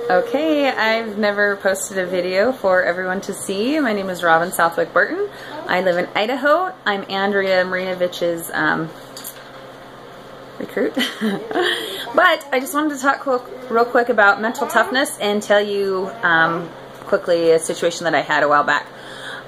Okay, I've never posted a video for everyone to see. My name is Robin Southwick Burton. I live in Idaho. I'm Andrea Marinovich's recruit. But I just wanted to talk real quick about mental toughness and tell you quickly a situation that I had a while back.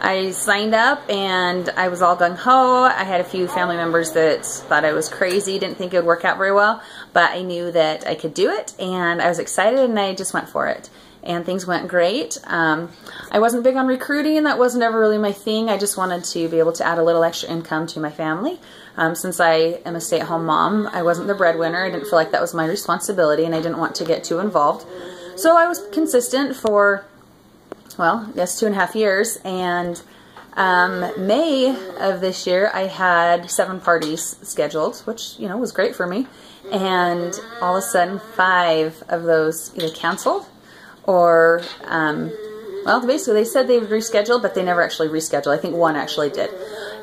I signed up and I was all gung-ho. I had a few family members that thought I was crazy, didn't think it would work out very well, but I knew that I could do it and I was excited and I just went for it. And things went great. I wasn't big on recruiting. That wasn't ever really my thing. I just wanted to be able to add a little extra income to my family. Since I am a stay-at-home mom, I wasn't the breadwinner. I didn't feel like that was my responsibility and I didn't want to get too involved. So I was consistent for, well, I guess 2.5 years, and May of this year I had 7 parties scheduled, which, you know, was great for me, and all of a sudden 5 of those either canceled or, well, basically they said they would reschedule, but they never actually rescheduled. I think 1 actually did.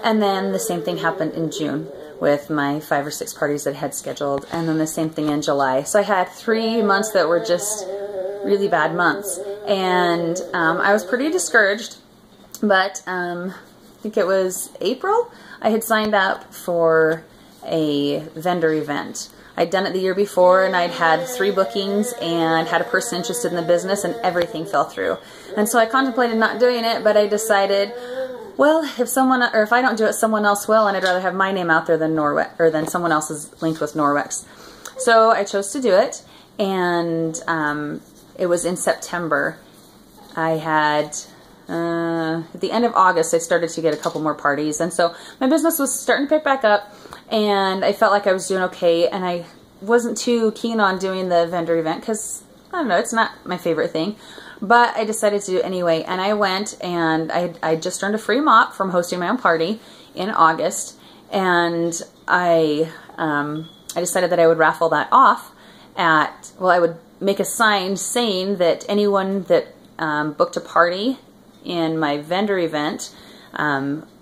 And then the same thing happened in June with my 5 or 6 parties that I had scheduled, and then the same thing in July. So I had 3 months that were just really bad months, and I was pretty discouraged, but I think it was April, I had signed up for a vendor event. I'd done it the year before and I'd had 3 bookings and had a person interested in the business, and everything fell through. And so I contemplated not doing it, but I decided, well, if I don't do it, someone else will, and I'd rather have my name out there than than someone else's linked with Norwex. So I chose to do it, and it was in September. I had, at the end of August, I started to get a couple more parties. And so my business was starting to pick back up, and I felt like I was doing okay. And I wasn't too keen on doing the vendor event because, I don't know, it's not my favorite thing. But I decided to do it anyway. And I went, and I just earned a free mop from hosting my own party in August. And I decided that I would raffle that off at, well, I would make a sign saying that anyone that booked a party in my vendor event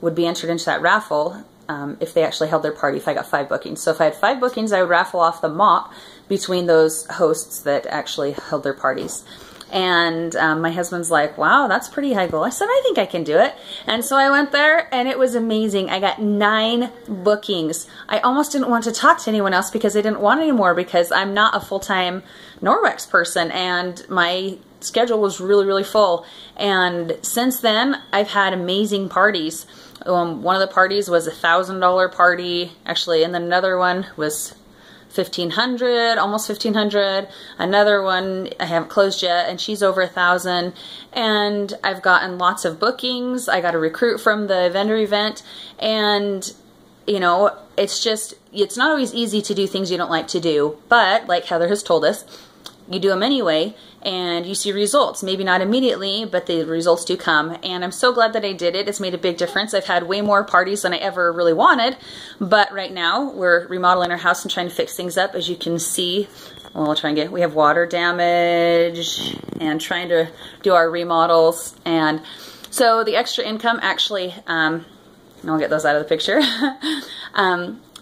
would be entered into that raffle if they actually held their party, if I got 5 bookings. So if I had 5 bookings, I would raffle off the mop between those hosts that actually held their parties. And my husband's like, wow, that's pretty high goal. I said, I think I can do it. And so I went there, and it was amazing. I got 9 bookings. I almost didn't want to talk to anyone else because I didn't want any more, because I'm not a full-time Norwex person, and my schedule was really, really full. And since then, I've had amazing parties. One of the parties was a $1,000 party, actually, and then another one was $1,500, almost $1,500. Another one I haven't closed yet, and she's over $1,000. And I've gotten lots of bookings. I got a recruit from the vendor event, and you know, it's not always easy to do things you don't like to do, but like Heather has told us, you do them anyway, and you see results. Maybe not immediately, but the results do come. And I'm so glad that I did it. It's made a big difference. I've had way more parties than I ever really wanted, but right now we're remodeling our house and trying to fix things up. As you can see, well, we have water damage and trying to do our remodels. And so the extra income actually, and I'll get those out of the picture,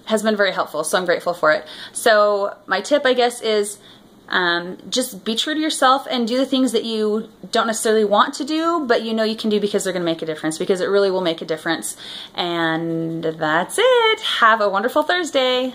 has been very helpful. So I'm grateful for it. So my tip, I guess, is just be true to yourself and do the things that you don't necessarily want to do, but you know you can do because they're going to make a difference, because it really will make a difference. And that's it. Have a wonderful Thursday.